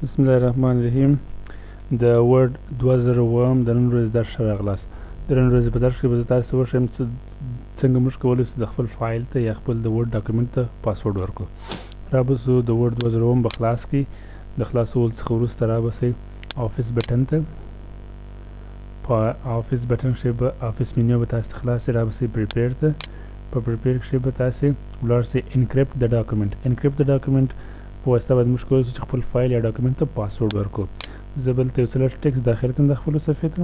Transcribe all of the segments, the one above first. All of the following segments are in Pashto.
بسم الله الرحمن الرحیم. د ورډ 2000 د نن ورځې درس ښه راغلاست. د نن ورځې په درس کې به زه تاسو ته وښیم چې څنګه موږ کولی شو د خپل فایل ته یا خپل د ورډ ډاکومنټ ته پاسورډ ورکړو. رابسو د ورډ 2000 به خلاص کړي. د خلاصولو څخه وروسته رابسئ آفس بټن ته. په آفس بټن کښې به آفس منیو به تاسو خلاص رابسئ پریپیر ته. په پریپیر کښې به تاسو ولاړ سئ انکریپټ د ډاکومنټ. انکریپټ د ډاکومنټ په واسطه باندې موږ کولی شو چې خپل فایل یا ډاکومنټ ته پاسورډ ورکړو. زه بلته یو څه لږ ټکسټ داخل کړم د خپلو صفحې ته.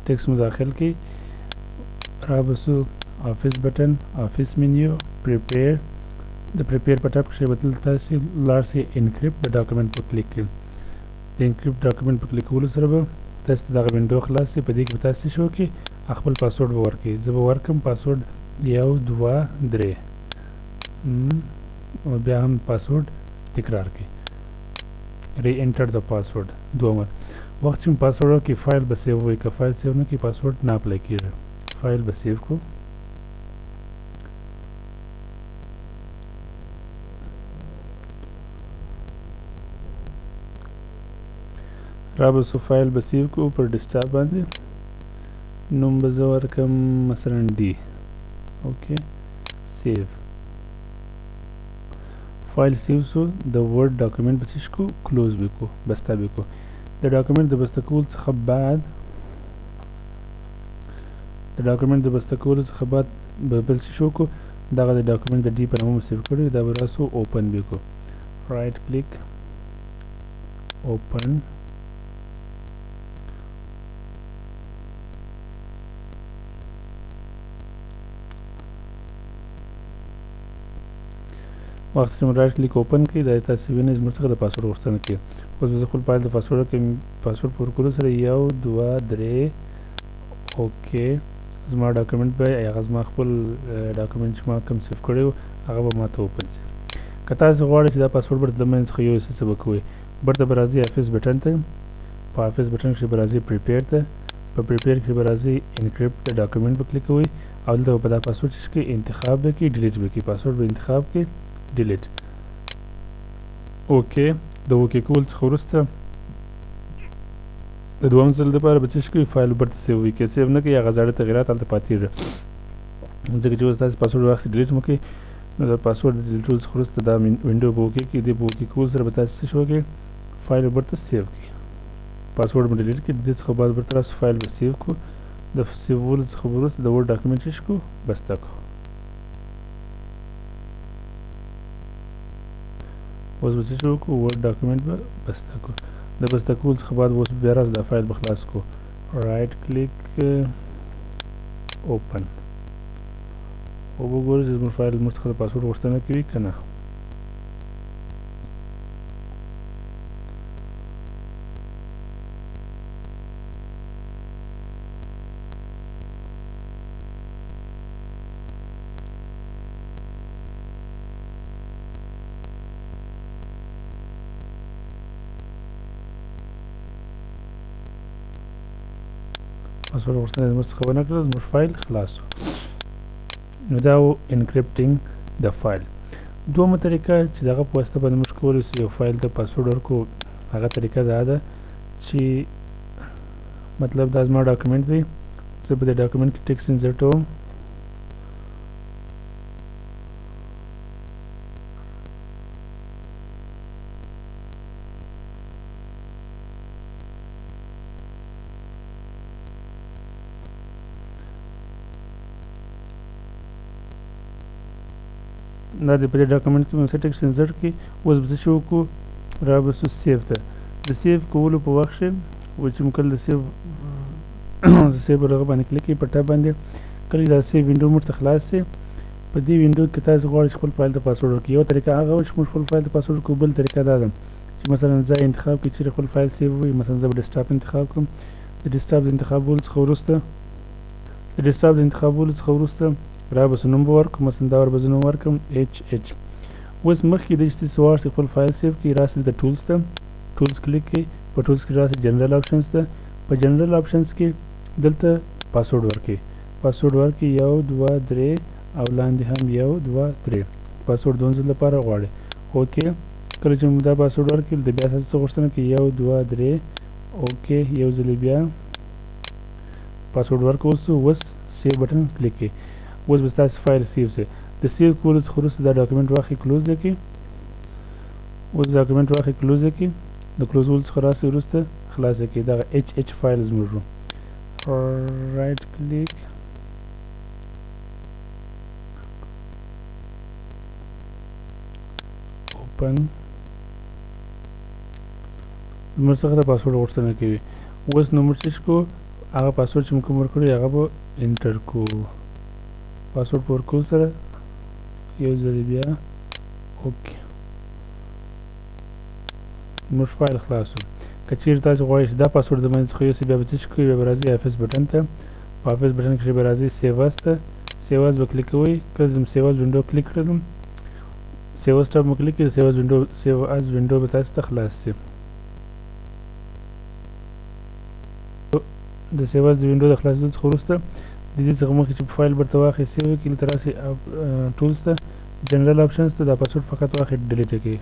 ټکسټ مو داخل کړئ. رابسو آفس بټن، آفس منیو، پریپیر. د پریپیر په ټاپ کښې به دلته تاسې ولاړ سئ انکریپټ د ډاکومنټ په کلیک کړئ. د انکریپټ ډاکومنټ په کلیک کولو سره به تاسو ته دغه وینډو خلاص شي. په دې کې به تاسو څه وکړئ؟ خپل پاسورډ به ورکړئ. زه به ورکړم پاسورډ 1 2 3 او بیا هم پاسورډ تکرار کړئ. ری انټر د پاسورډ دومره وخت چې پاسورډ ورکړئ فایل به سیو وي. که فایل سیو نه کړئ پاسورډ نه اپلای کېږي. فایل به سیو کړو. رابسو فایل به سیو کړو پر ډیسکټاپ باندې. نوم به زه ورکړم مثلا ډي. اوکې سیو. فایل سیو شو. د ورډ ډاکومنټ به څه کړو؟ کلوز به کړو، بسته به کړو. د ډاکومنټ د بسته کولو څخه بعد به بل څه وکړو؟ دغه د ډاکومنټ د ډي په نامه مو سیو کړی دا به راسو اوپن به کړو. رایټ کلیک اوپن. وخت چې مو رایټ کلیک اوپن کړئ دا تاسو وینئ زموږ څخه د پاسورډ غوښتنه کوي. اوس به زه خپل فایل د پاسورډ په ورکولو سره 1 2 3 اوکې. زما ډاکومنټ به هغه زما خپل ډاکومنټ چې ما کوم سیف کړی و هغه به ماته اوپن شي. که تاسو غواړئ چې دا پاسورډ به د منځ څخه یو څه به کوئ برته به راځئ آفس بټن ته. په آفس بټن کښې به راځئ پریپیر ته. په پریپیر کښې به راځئ انکریپټ د ډاکومنټ به کلیک کوئ او دلته به په دا پاسورډ چې کوئ انتخاب به کړئ، ډیلیټ به کړئ. پاسورډ به انتخاب کړئ، ډیلیټ. اوکې. د اوکې کول څخه وروسته د دوهم ځل لپاره به څه کوئ؟ فایل برته سیو وي. که سیو نه کړئ هغه زاړه تغیرات هلته پاتېږي. ځکه چې اوس تاسې پاسورډ واخلئ ډیلیټ مو کړئ نو د پاسورډ د ډیلیټولو څخه وروسته دا وینډو به اوکې کړي. دې په اوکې کولو سره به تاسې څه وکړئ؟ فایل برته سیو کړئ. پاسورډ مو ډیلیټ کړئ. د دې څخه بعد برته راسو فایل به سیو کړو. د سیوولو څخه وروسته د ورډ ډاکومنټ څه کړو؟ بسته کړو. اوس به څه وکړو؟ ورډ ډاکومنټ به بسته کړو. د بسته کولو څخه بعد اوس بیا راسو دا فایل به خلاص کړو. رایټ کلیک اوپن. او وګورئ چې زموږ فایل زموږ څخه د پاسورډ غوښتنه کوي که نه. پاسورډ غوښتنه زموږ څخه ونه کړله زموږ فایل خلاص شو. نو دا و انکریپټینګ د فایل. دومره طریقه چې دغه په واسطه باندې موږ کولی شو یو فایل ته پاسورډ ورکړو هغه طریقه دا ده چې مطلب دا زما ډاکومنټ دی. زه په دې ډاکومنټ کې ټکسټ انسرټ کوم. دا د په دې ډاکومنټ کې مو څه ټکسټ انسرټ کړي. اوس به څه وکړو؟ رابسو سیو ته. د سیو کولو په وخت کښې چې مو کله د سیو پر هغه باندې کلیک کړئ په ټاب باندې. کله دا سیو وینډو موږ ته خلاص شي په دې وینډو کې تاسو غواړئ چې خپل فایل ته پاسورډ ورکړئ. یوه طریقه هغه وه چې موږ خپل فایل ته پاسورډ ورکړو. بل طریقه دا ده چې مثلا ځای انتخاب کړئ چیرې خپل فایل سیو وي. مثلا زه به ډیسکټاپ انتخاب کړم. د ډیسکټاپ د انتخابولو څخه وروسته رابسو نوم به ورکړم. مثلا دا ور به زه نوم ورکړم HH. اوس مخکې د چې څه واخلئ خپل فایل سیو کړئ راسئ د ټولز ته. ټولز کلیک کړئ. په ټولز کې راسئ جنرال آپشنز ته. په جنرال آپشنز کې دلته پاسورډ ورکړئ پاسورډ ورکړئ 1 2 3 او لاندې هم 1 2 3 پاسورډ د ځل لپاره غواړئ اوکې کله چې موږ دا پاسورډ ورکړل د بیا تاسو غوښتنه کوي 1 2 3 اوکې یو ځل بیا پاسورډ ورکول شو اوس سیو بټن کلیک کړئ اوس به تاسو فایل سیو شي د سیو کولو څخه وروسته دا ډاکومنټ واخلئ کلوز کړئ اوس ډاکومنټ واخلئ کلوز کړئ د کلوزولو څخه راسي وروسته خلاص کړئ دغه HH فایل زموږ رایټ کلیک اوپن زموږ څخه د پاسورډ غوښتنه کوي اوس نو موږ څه کو هغه پاسورډ چې موږ کوم ورکړو هغه به انټر کو پاسورډ په ورکول سره یو ځل بیا اوکې موږ فایل خلاص که چیرې تاسو غواړئ چې دا پاسورډ د منځ څخه یوسئ بیا به څه کوئ بیا به راځئ افس بټن ته په افس بټن کښې به راځئ سیو اس ته سیو اس به کلیک کوئ کله چې سیو اس وینډو کلیک کړم سیو اس ټاب مو کلیک کړئ سیو اس وینډو به تاسو ته خلاص شي د سیو اس د وینډو د خلاصېدو څخه وروسته د دې څخه مخکې چې په فایل برته واخلئ سیو کړئ دلته راسئ ټولز ته جنرال آپشنز ته دا پاسورډ فقط واخلئ ډیلیټ یې کړئ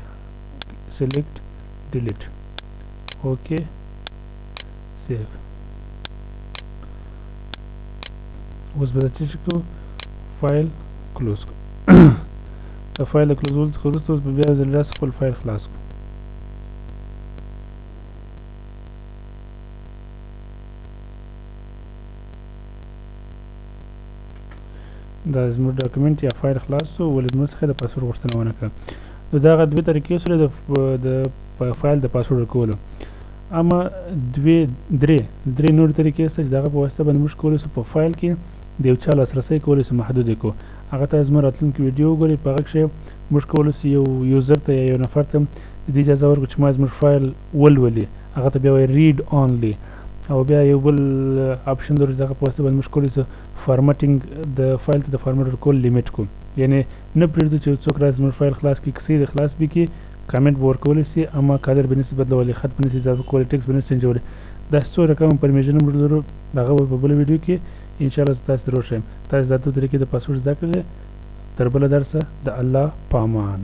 سلیکټ ډیلیټ اوکې سیو اوس به څه کوو فایل کلوز کړو د فایل کلوزولو څخه وروسته اوس به بیا ځل راسو خپل فایل خلاص کړو دا زموږ ډاکومنټ یا فایل خلاص شو ولې زموږ څخه د پاسورډ غوښتنه ونه کړه نو دغه دوې طریقې سره د فایل د پاسورډ ورکولو اما درې نور طریقې شته چې دغه په واسطه باندې موږ کولی شو په فایل کې د یو چا لاسرسی کولی شو محدود یې کړو هغه ته زموږ راتلونکي ویډیو وګورئ په هغه کښې موږ کولی شو یو یوزر ته یا یو نفر ته د دې اجازه ورکړو چې ما زموږ فایل ولولي هغه ته بیا وایي ریډ اونلی او بیا یو بل آپشن لرو چې دغه په واسطه باندې موږ کولی شو فارمټینګ د فایل ته د فارمټ ورکول لیمیټ کړو یعنې نه پرېږدو چې څوک راسي زموږ فایل خلاص کړي کیسې د خلاص بې کړي کامنټ به ورکولی شي اما کادر به نشي بدلولی خط به نشي اضافه کولی ټکس به نشي چینجولی داسې څو رقم پرمیشن موږ لرو هغه به په بله ویډیو کې انشاءالله زه تاسو ته روښیم تاسو دا دوه طریقې د پاسورډ زده کړئ تر بله درسه د الله پامان